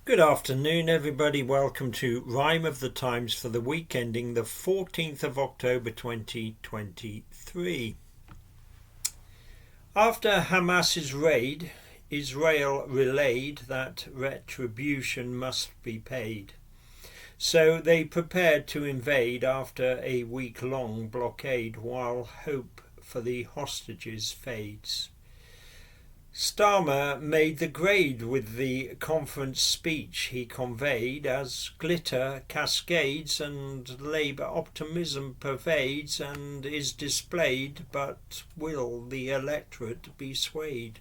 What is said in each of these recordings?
Good afternoon, everybody. Welcome to Rhyme of the Times for the week ending the 14th of October 2023. After Hamas's raid, Israel relayed that retribution must be paid. So they prepared to invade after a week-long blockade while hope for the hostages fades. Starmer made the grade with the conference speech he conveyed as glitter cascades and Labour optimism pervades and is displayed, but will the electorate be swayed?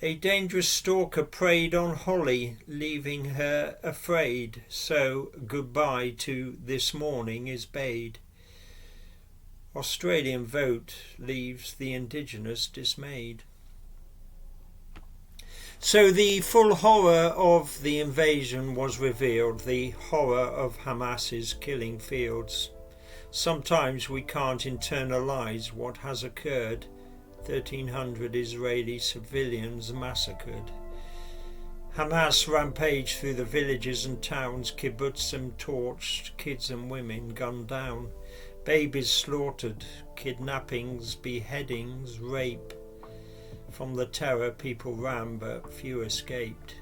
A dangerous stalker preyed on Holly, leaving her afraid, so goodbye to this morning is bade. Australian vote leaves the indigenous dismayed. So the full horror of the invasion was revealed, the horror of Hamas's killing fields. Sometimes we can't internalize what has occurred. 1,300 Israeli civilians massacred. Hamas rampaged through the villages and towns, kibbutzim torched, kids and women gunned down, babies slaughtered, kidnappings, beheadings, rape. From the terror people ran, but few escaped.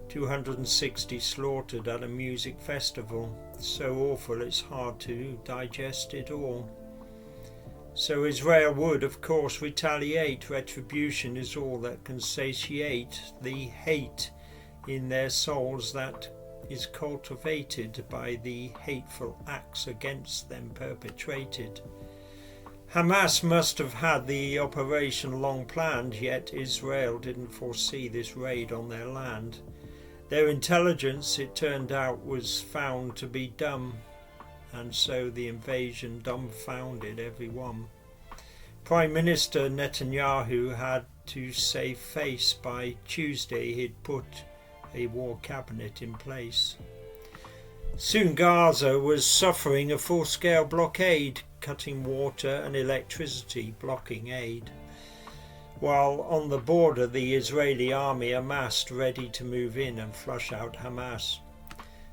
260 slaughtered at a music festival, so awful it's hard to digest it all. So Israel would, of course, retaliate. Retribution is all that can satiate the hate in their souls that is cultivated by the hateful acts against them perpetrated. Hamas must have had the operation long planned, yet Israel didn't foresee this raid on their land. Their intelligence, it turned out, was found to be dumb, and so the invasion dumbfounded everyone. Prime Minister Netanyahu had to save face. By Tuesday he'd put a war cabinet in place. Soon Gaza was suffering a full-scale blockade, cutting water and electricity, blocking aid. While on the border the Israeli army amassed, ready to move in and flush out Hamas.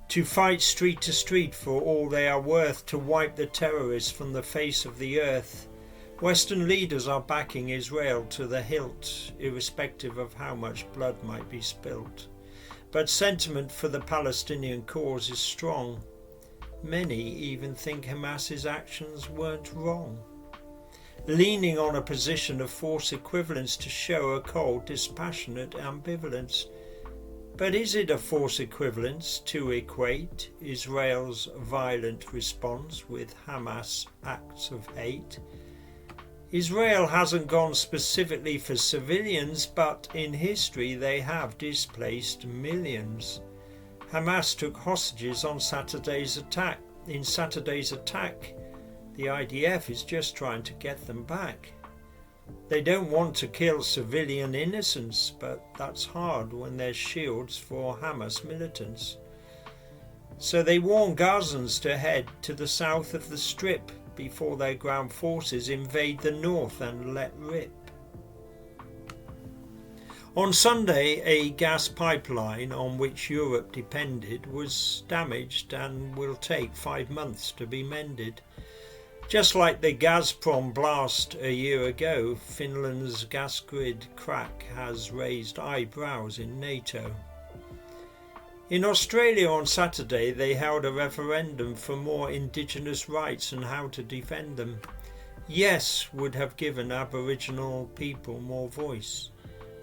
To fight street to street for all they are worth, to wipe the terrorists from the face of the earth. Western leaders are backing Israel to the hilt, irrespective of how much blood might be spilt. But sentiment for the Palestinian cause is strong. Many even think Hamas's actions weren't wrong, leaning on a position of force equivalence to show a cold, dispassionate ambivalence. But is it a force equivalence to equate Israel's violent response with Hamas acts of hate? Israel hasn't gone specifically for civilians, but in history they have displaced millions. Hamas took hostages on Saturday's attack. In Saturday's attack, the IDF is just trying to get them back. They don't want to kill civilian innocents, but that's hard when there's shields for Hamas militants. So they warn Gazans to head to the south of the Strip before their ground forces invade the north and let rip. On Sunday, a gas pipeline on which Europe depended was damaged and will take 5 months to be mended. Just like the Gazprom blast a year ago, Finland's gas grid crack has raised eyebrows in NATO. In Australia on Saturday, they held a referendum for more indigenous rights and how to defend them. Yes would have given Aboriginal people more voice.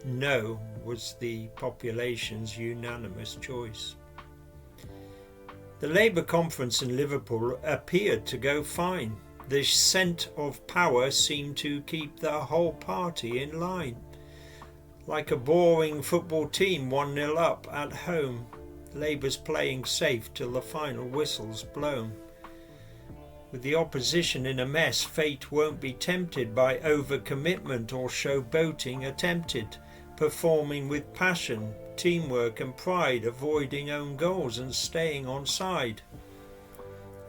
No was the population's unanimous choice. The Labour conference in Liverpool appeared to go fine. The scent of power seemed to keep the whole party in line. Like a boring football team 1-0 up at home, Labour's playing safe till the final whistle's blown. With the opposition in a mess, fate won't be tempted by overcommitment or showboating attempted, performing with passion, teamwork and pride, avoiding own goals and staying on side.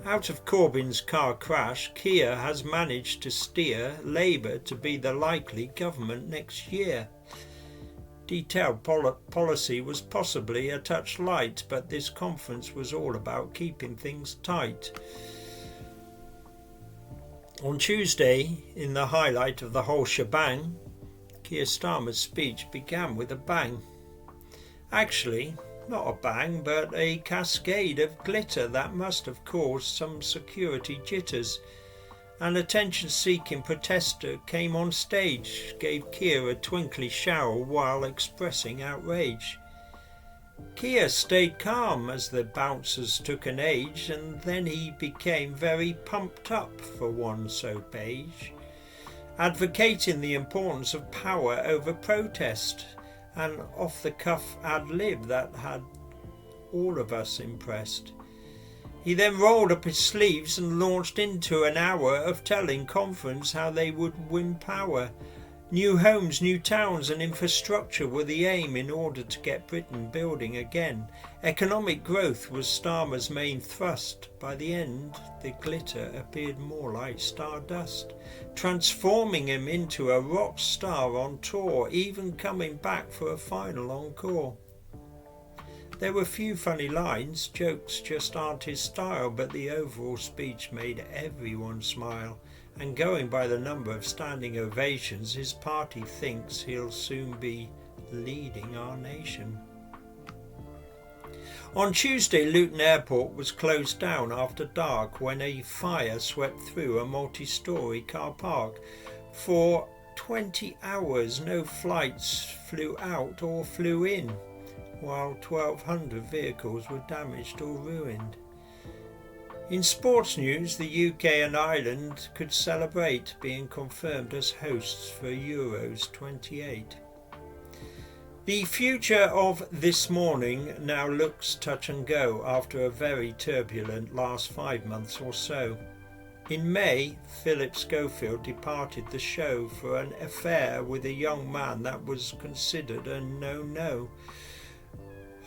Out of Corbyn's car crash, Keir has managed to steer Labour to be the likely government next year. Detailed policy was possibly a touch light, but this conference was all about keeping things tight. On Tuesday, in the highlight of the whole shebang, Keir Starmer's speech began with a bang. Actually, not a bang, but a cascade of glitter that must have caused some security jitters. An attention-seeking protester came on stage, gave Keir a twinkly shower while expressing outrage. Keir stayed calm as the bouncers took an age, and then he became very pumped up for one so beige, advocating the importance of power over protest, an off-the-cuff ad-lib that had all of us impressed. He then rolled up his sleeves and launched into an hour of telling conference how they would win power. New homes, new towns and infrastructure were the aim in order to get Britain building again. Economic growth was Starmer's main thrust. By the end, the glitter appeared more like stardust, transforming him into a rock star on tour, even coming back for a final encore. There were few funny lines, jokes just aren't his style, but the overall speech made everyone smile. And going by the number of standing ovations, his party thinks he'll soon be leading our nation. On Tuesday, Luton Airport was closed down after dark when a fire swept through a multi-storey car park. For 20 hours, no flights flew out or flew in, while 1,200 vehicles were damaged or ruined. In sports news, the UK and Ireland could celebrate being confirmed as hosts for Euros 28. The future of this morning now looks touch and go after a very turbulent last 5 months or so. In May, Philip Schofield departed the show for an affair with a young man that was considered a no-no.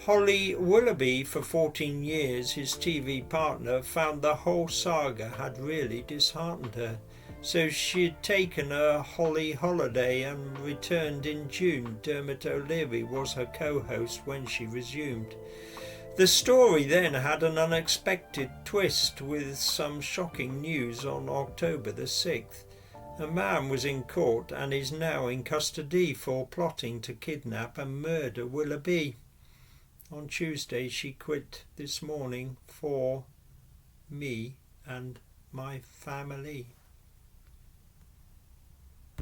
Holly Willoughby, for 14 years, his TV partner, found the whole saga had really disheartened her, so she had taken a Holly holiday and returned in June. Dermot O'Leary was her co-host when she resumed. The story then had an unexpected twist with some shocking news on October the 6th. A man was in court and is now in custody for plotting to kidnap and murder Willoughby. On Tuesday she quit this morning for me and my family.